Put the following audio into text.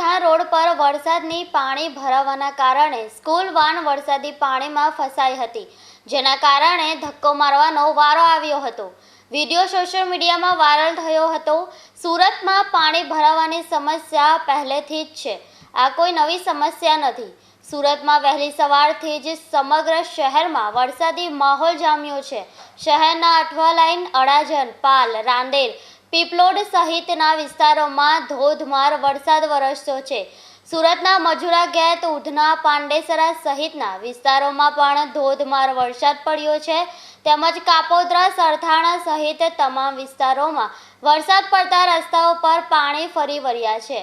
માલથાણ road પર વરસાદની પાણી ભરાવાના કારણે સ્કૂલ વાન વરસાદી પાણીમાં ફસાઈ હતી, જેના કારણે ધક્કો મારવાનો વારો આવ્યો હતો। વિડીયો સોશિયલ મીડિયામાં વાયરલ થયો હતો। સુરતમાં પાણી ભરાવાની સમસ્યા પહેલેથી જ છે, આ કોઈ નવી સમસ્યા નથી। સુરતમાં વહેલી સવારથી જ સમગ્ર શહેરમાં વરસાદી માહોલ જામ્યો છે। શહેરના અઠવા લાઈન, અડાજણ, પાલ, રાંદેર, પીપલોદ સહિતના વિસ્તારોમાં ધોધમાર વરસાદ વરસ્યો છે। સુરતના મજુરા ગેટ, ઉધના, પાંડેસરા સહિતના વિસ્તારોમાં પણ ધોધમાર વરસાદ પડ્યો છે, તેમજ કાપોદ્રા, સરથાણા સહિત તમામ વિસ્તારોમાં વરસાદ પડતા રસ્તાઓ પર પાણી ફરી વળ્યા છે।